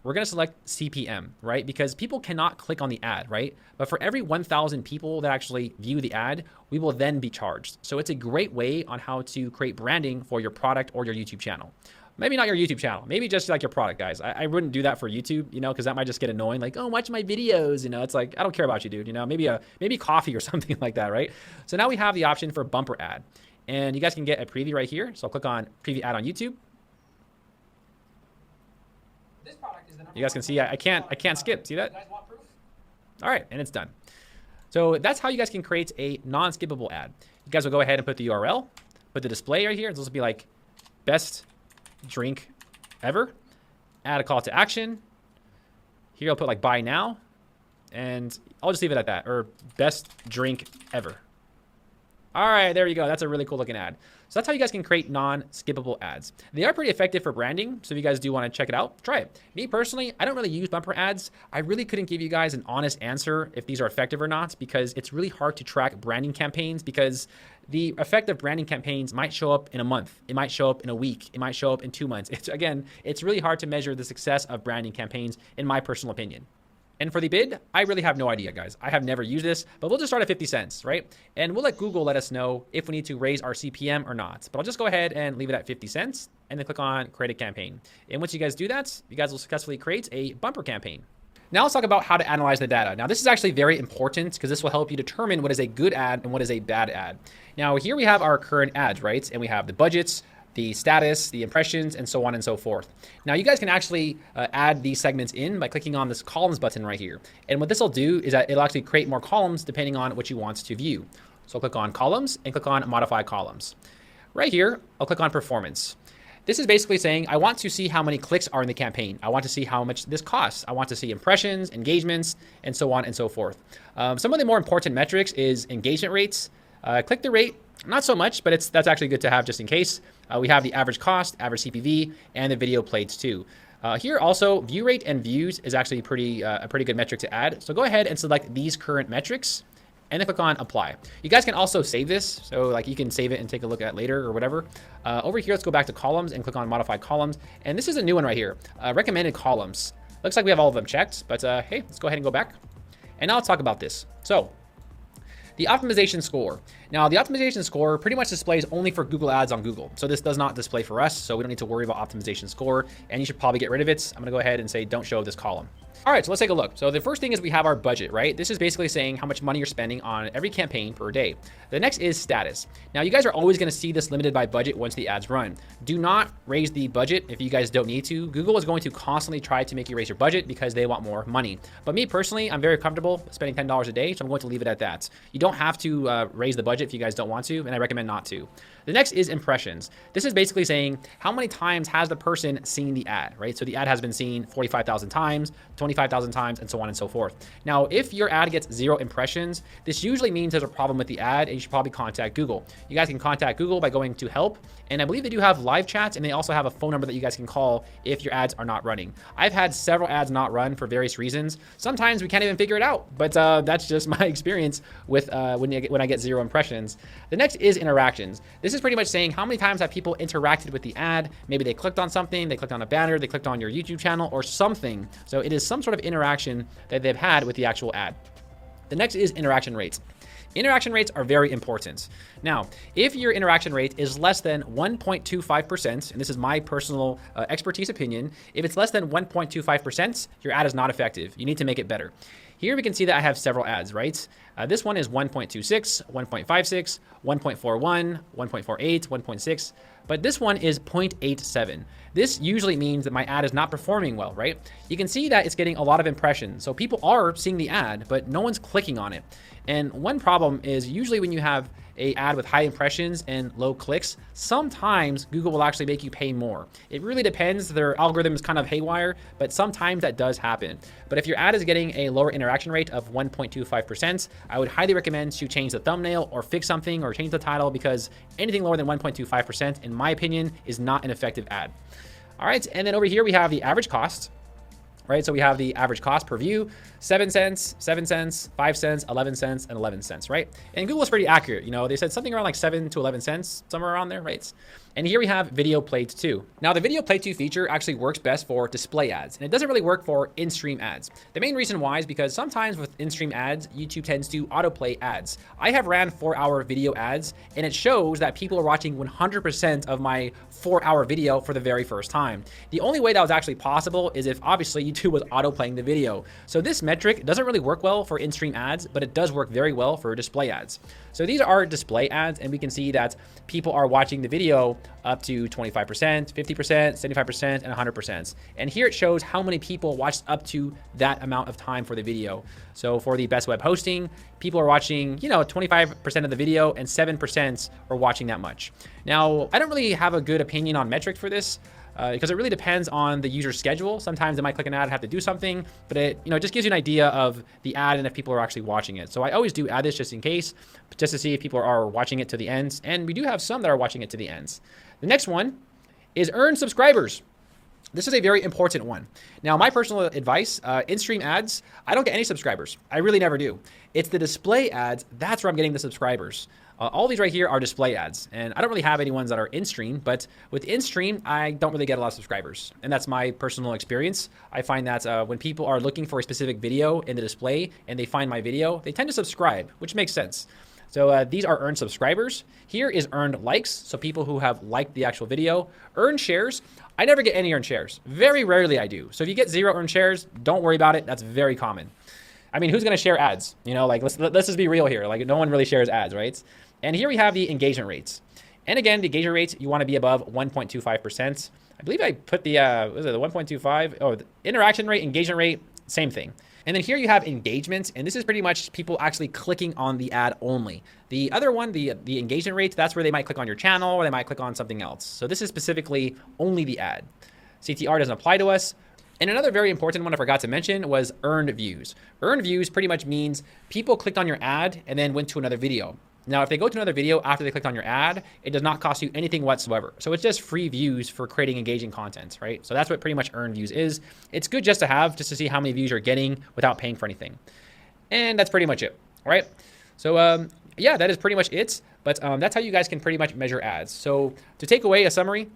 we're going to select CPM, right? Because people cannot click on the ad, right? But for every 1,000 people that actually view the ad, we will then be charged. So it's a great way on how to create branding for your product or your YouTube channel. Maybe not your YouTube channel, maybe just like your product, guys. I wouldn't do that for YouTube, you know, because that might just get annoying. Like, oh, watch my videos, you know, it's like, I don't care about you, dude. You know, maybe coffee or something like that, right? So now we have the option for bumper ad. And you guys can get a preview right here. So I'll click on preview ad on YouTube. You guys can see I can't skip. See that? All right, and it's done. So that's how you guys can create a non-skippable ad. You guys will go ahead and put the URL, put the display right here. This will be like best drink ever. Add a call to action. Here I'll put like buy now, and I'll just leave it at that, or best drink ever. All right, there you go. That's a really cool looking ad. So that's how you guys can create non-skippable ads. They are pretty effective for branding. So if you guys do want to check it out, try it. Me personally, I don't really use bumper ads. I really couldn't give you guys an honest answer if these are effective or not, because it's really hard to track branding campaigns, because the effect of branding campaigns might show up in a month. It might show up in a week. It might show up in 2 months. It's really hard to measure the success of branding campaigns, in my personal opinion. And for the bid, I really have no idea, guys. I have never used this, but we'll just start at 50 cents, right? And we'll let Google let us know if we need to raise our CPM or not. But I'll just go ahead and leave it at 50 cents and then click on create a campaign. And once you guys do that, you guys will successfully create a bumper campaign. Now let's talk about how to analyze the data. Now this is actually very important because this will help you determine what is a good ad and what is a bad ad. Now here we have our current ads, right? And we have the budgets, the status, the impressions, and so on and so forth. Now you guys can actually add these segments in by clicking on this columns button right here. And what this will do is that it'll actually create more columns depending on what you want to view. So I'll click on columns and click on modify columns. Right here, I'll click on performance. This is basically saying I want to see how many clicks are in the campaign. I want to see how much this costs. I want to see impressions, engagements, and so on and so forth. Some of the more important metrics is engagement rates, click-through rate, not so much, but that's actually good to have just in case. We have the average cost, average CPV, and the video played too. Here also, view rate and views is actually a pretty good metric to add. So go ahead and select these current metrics and then click on apply. You guys can also save this. So like you can save it and take a look at it later or whatever. Over here, let's go back to columns and click on modify columns. And this is a new one right here, recommended columns. Looks like we have all of them checked, but hey, let's go ahead and go back. And now let's talk about this. So the optimization score. Now, the optimization score pretty much displays only for Google Ads on Google. So this does not display for us, so we don't need to worry about optimization score, and you should probably get rid of it. I'm gonna go ahead and say don't show this column. All right, so let's take a look. So the first thing is we have our budget, right? This is basically saying how much money you're spending on every campaign per day. The next is status. Now, you guys are always gonna see this limited by budget once the ads run. Do not raise the budget if you guys don't need to. Google is going to constantly try to make you raise your budget because they want more money. But me personally, I'm very comfortable spending $10 a day, so I'm going to leave it at that. You don't have to raise the budget if you guys don't want to, and I recommend not to. The next is impressions. This is basically saying how many times has the person seen the ad, right? So the ad has been seen 45,000 times, 25 25,000 times, and so on and so forth. Now, if your ad gets 0 impressions, this usually means there's a problem with the ad, and you should probably contact Google. You guys can contact Google by going to help, and I believe they do have live chats, and they also have a phone number that you guys can call if your ads are not running. I've had several ads not run for various reasons. Sometimes we can't even figure it out, but that's just my experience with when I get 0 impressions. The next is interactions. This is pretty much saying how many times have people interacted with the ad. Maybe they clicked on something, they clicked on a banner, they clicked on your YouTube channel or something. So it is some sort of interaction that they've had with the actual ad. The next is interaction rates. Interaction rates are very important. Now, if your interaction rate is less than 1.25%, and this is my personal expertise opinion, if it's less than 1.25%, your ad is not effective. You need to make it better. Here we can see that I have several ads, right? This one is 1.26, 1.56, 1.41, 1.48, 1.6, but this one is 0.87. This usually means that my ad is not performing well, right? You can see that it's getting a lot of impressions. So people are seeing the ad, but no one's clicking on it. And one problem is usually when you have an ad with high impressions and low clicks, sometimes Google will actually make you pay more. It really depends. Their algorithm is kind of haywire, but sometimes that does happen. But if your ad is getting a lower interaction rate of 1.25%, I would highly recommend to change the thumbnail or fix something or change the title, because anything lower than 1.25%, in my opinion, is not an effective ad. All right, and then over here we have the average cost. Right, so we have the average cost per view, 7 cents, 7 cents, 5 cents, 11 cents, and 11 cents, right? And Google is pretty accurate. You know, they said something around like 7 to 11 cents, somewhere around there, right? And here we have video played to. Now the video played to feature actually works best for display ads, and it doesn't really work for in-stream ads. The main reason why is because sometimes with in-stream ads, YouTube tends to autoplay ads. I have ran 4-hour video ads, and it shows that people are watching 100% of my 4-hour video for the very first time. The only way that was actually possible is if obviously YouTube was autoplaying the video. So this metric doesn't really work well for in-stream ads, but it does work very well for display ads. So these are display ads, and we can see that people are watching the video up to 25%, 50%, 75%, and 100%. And here it shows how many people watched up to that amount of time for the video. So for the best web hosting, people are watching, 25% of the video, and 7% are watching that much. Now, I don't really have a good opinion on metrics for this, because it really depends on the user's schedule. Sometimes they might click an ad and have to do something, but it just gives you an idea of the ad and if people are actually watching it. So I always do add this just in case, just to see if people are watching it to the ends. And we do have some that are watching it to the ends. The next one is earn subscribers. This is a very important one. Now, my personal advice, in-stream ads, I don't get any subscribers. I really never do. It's the display ads, that's where I'm getting the subscribers. All these right here are display ads, and I don't really have any ones that are in-stream, but with in-stream, I don't really get a lot of subscribers. And that's my personal experience. I find that when people are looking for a specific video in the display and they find my video, they tend to subscribe, which makes sense. So these are earned subscribers. Here is earned likes, so people who have liked the actual video. Earned shares, I never get any earned shares. Very rarely I do. So if you get 0 earned shares, don't worry about it. That's very common. I mean, who's gonna share ads? Let's just be real here. Like, no one really shares ads, right? And here we have the engagement rates. And again, the engagement rates, you want to be above 1.25%. I believe I put the 1.25? Oh, the interaction rate, engagement rate, same thing. And then here you have engagement, and this is pretty much people actually clicking on the ad only. The other one, the engagement rate, that's where they might click on your channel or they might click on something else. So this is specifically only the ad. CTR doesn't apply to us. And another very important one I forgot to mention was earned views. Earned views pretty much means people clicked on your ad and then went to another video. Now, if they go to another video after they clicked on your ad, it does not cost you anything whatsoever. So it's just free views for creating engaging content, right? So that's what pretty much earned views is. It's good just to have, just to see how many views you're getting without paying for anything. And that's pretty much it, all right? So yeah, that is pretty much it. But that's how you guys can pretty much measure ads. So to take away a summary,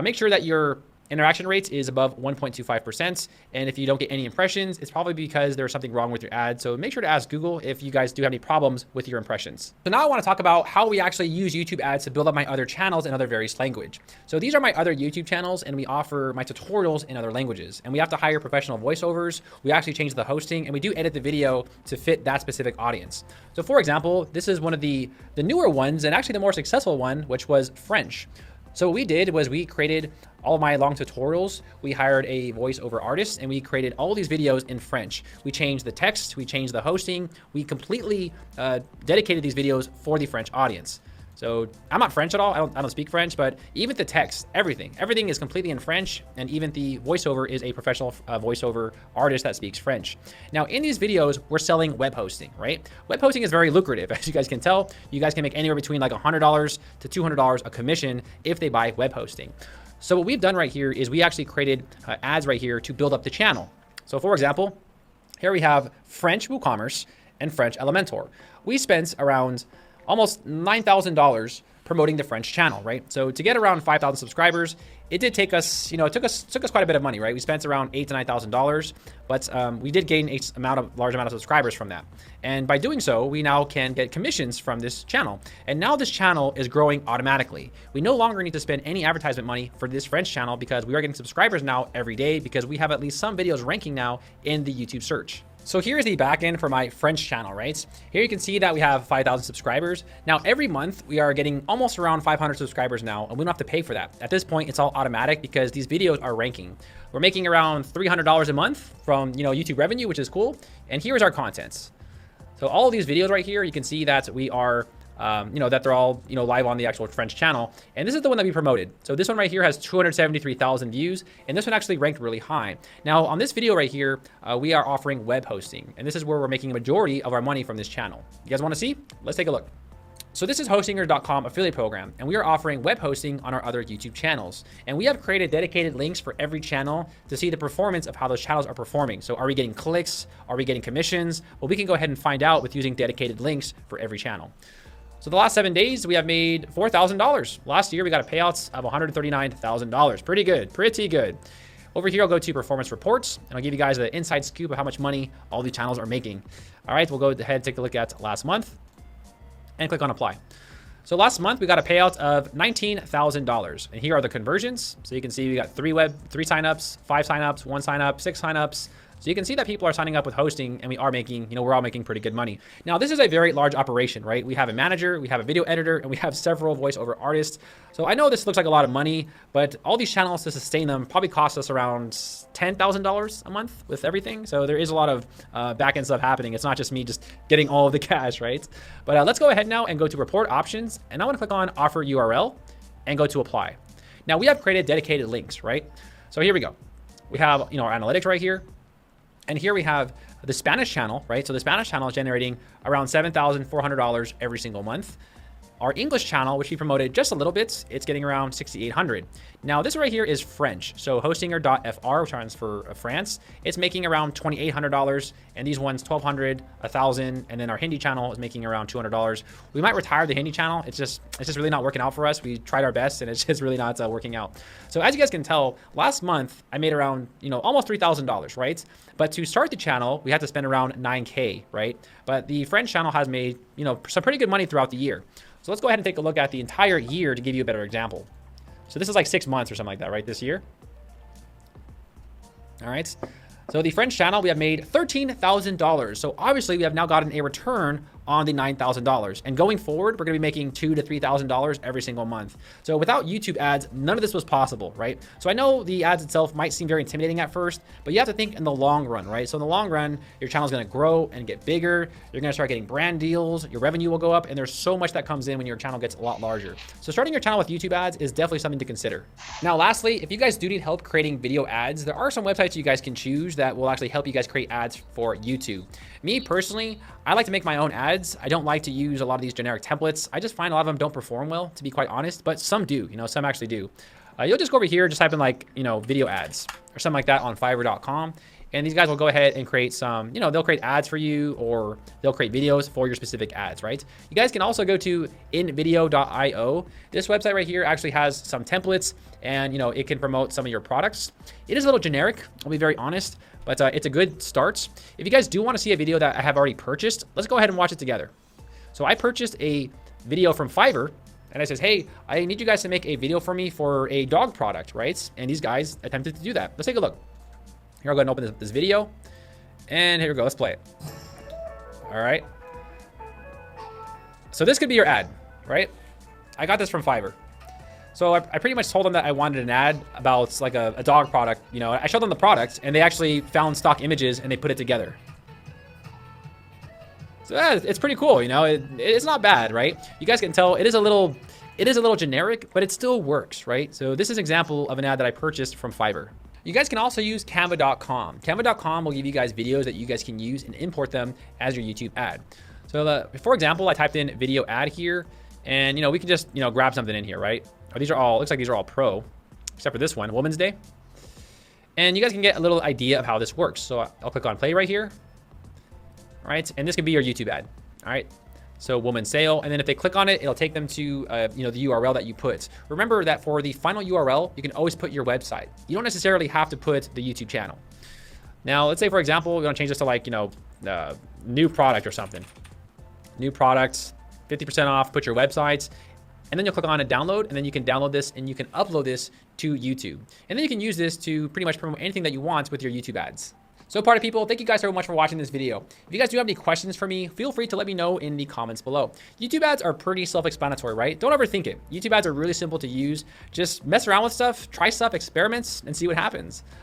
make sure that your interaction rates is above 1.25%. And if you don't get any impressions, it's probably because there's something wrong with your ad. So make sure to ask Google if you guys do have any problems with your impressions. So now I want to talk about how we actually use YouTube ads to build up my other channels in other various language. So these are my other YouTube channels, and we offer my tutorials in other languages. And we have to hire professional voiceovers. We actually change the hosting, and we do edit the video to fit that specific audience. So for example, this is one of the newer ones, and actually the more successful one, which was French. So what we did was we created all of my long tutorials. We hired a voiceover artist, and we created all these videos in French. We changed the text, we changed the hosting. We completely dedicated these videos for the French audience. So I'm not French at all. I don't speak French, but even the text, everything is completely in French. And even the voiceover is a professional voiceover artist that speaks French. Now in these videos, we're selling web hosting, right? Web hosting is very lucrative. As you guys can tell, you guys can make anywhere between like $100 to $200 a commission if they buy web hosting. So what we've done right here is we actually created ads right here to build up the channel. So for example, here we have French WooCommerce and French Elementor. We spent around almost $9,000 promoting the French channel, right? So to get around 5,000 subscribers, it did take us, it took us quite a bit of money, right? We spent around $8,000 to $9,000, but we did gain a large amount of subscribers from that. And by doing so, we now can get commissions from this channel. And now this channel is growing automatically. We no longer need to spend any advertisement money for this French channel because we are getting subscribers now every day because we have at least some videos ranking now in the YouTube search. So here's the backend for my French channel, right? Here you can see that we have 5,000 subscribers. Now every month we are getting almost around 500 subscribers now, and we don't have to pay for that. At this point, it's all automatic because these videos are ranking. We're making around $300 a month from YouTube revenue, which is cool. And here's our contents. So all of these videos right here, you can see that we are that they're all, live on the actual French channel. And this is the one that we promoted. So this one right here has 273,000 views, and this one actually ranked really high. Now on this video right here, we are offering web hosting, and this is where we're making a majority of our money from this channel. You guys want to see? Let's take a look. So this is Hostinger.com affiliate program, and we are offering web hosting on our other YouTube channels. And we have created dedicated links for every channel to see the performance of how those channels are performing. So are we getting clicks? Are we getting commissions? Well, we can go ahead and find out with using dedicated links for every channel. So the last 7 days, we have made $4,000. Last year, we got a payout of $139,000. Pretty good, pretty good. Over here, I'll go to performance reports, and I'll give you guys the inside scoop of how much money all these channels are making. All right, we'll go ahead and take a look at last month and click on apply. So last month, we got a payout of $19,000. And here are the conversions. So you can see we got 3 signups, 5 signups, 1 signup, 6 signups. So you can see that people are signing up with hosting, and we are making, we're all making pretty good money. Now, this is a very large operation, right? We have a manager, we have a video editor, and we have several voiceover artists. So I know this looks like a lot of money, but all these channels to sustain them probably cost us around $10,000 a month with everything. So there is a lot of back-end stuff happening. It's not just me just getting all of the cash, right? But let's go ahead now and go to report options, and I want to click on offer URL and go to apply. Now, we have created dedicated links, right? So here we go. We have, our analytics right here. And here we have the Spanish channel, right? So the Spanish channel is generating around $7,400 every single month. Our English channel, which we promoted just a little bit, it's getting around $6,800. Now this right here is French. So Hostinger.fr, which stands for France, it's making around $2,800, and these ones $1,200, $1,000, and then our Hindi channel is making around $200. We might retire the Hindi channel. It's just really not working out for us. We tried our best, and it's just really not working out. So as you guys can tell, last month I made around almost $3,000, right? But to start the channel, we had to spend around $9K, right? But the French channel has made some pretty good money throughout the year. So let's go ahead and take a look at the entire year to give you a better example. So this is like 6 months or something like that, right? This year. All right. So the French channel, we have made $13,000. So obviously we have now gotten a return on the $9,000. And going forward, we're going to be making $2,000 to $3,000 every single month. So without YouTube ads, none of this was possible, right? So I know the ads itself might seem very intimidating at first, but you have to think in the long run, right? So in the long run, your channel is going to grow and get bigger. You're going to start getting brand deals. Your revenue will go up, and there's so much that comes in when your channel gets a lot larger. So starting your channel with YouTube ads is definitely something to consider. Now, lastly, if you guys do need help creating video ads, there are some websites you guys can choose that will actually help you guys create ads for YouTube. Me personally, I like to make my own ads. I don't like to use a lot of these generic templates. I just find a lot of them don't perform well, to be quite honest, but some do, some actually do. You'll just go over here, just type in like, video ads or something like that on Fiverr.com. And these guys will go ahead and create some, they'll create ads for you, or they'll create videos for your specific ads, right? You guys can also go to invideo.io. This website right here actually has some templates, and, it can promote some of your products. It is a little generic, I'll be very honest, but it's a good start. If you guys do want to see a video that I have already purchased, let's go ahead and watch it together. So I purchased a video from Fiverr, and I says, hey, I need you guys to make a video for me for a dog product, right? And these guys attempted to do that. Let's take a look. Here, I'll go ahead and open this video, and here we go. Let's play it. All right. So this could be your ad, right? I got this from Fiverr. So I pretty much told them that I wanted an ad about like a dog product. I showed them the product, and they actually found stock images and they put it together. So it's pretty cool, you know. It's not bad, right? You guys can tell it is a little generic, but it still works, right? So this is an example of an ad that I purchased from Fiverr. You guys can also use Canva.com. Canva.com will give you guys videos that you guys can use and import them as your YouTube ad. So for example, I typed in video ad here, and you know, we can just, you know, grab something in here, right? Oh, these are all, looks like these are all pro, except for this one, Women's Day. And you guys can get a little idea of how this works. So I'll click on play right here. All right, and this can be your YouTube ad. All right, so woman's sale, and then if they click on it, it'll take them to you know, the URL that you put. Remember that for the final URL, you can always put your website. You don't necessarily have to put the YouTube channel. Now, let's say for example, we want to change this to like, you know, new product or something. New products, 50% off. Put your websites, and then you'll click on a download, and then you can download this and you can upload this to YouTube, and then you can use this to pretty much promote anything that you want with your YouTube ads. So party people, thank you guys so much for watching this video. If you guys do have any questions for me, feel free to let me know in the comments below. YouTube ads are pretty self-explanatory, right? Don't overthink it. YouTube ads are really simple to use. Just mess around with stuff, try stuff, experiments, and see what happens.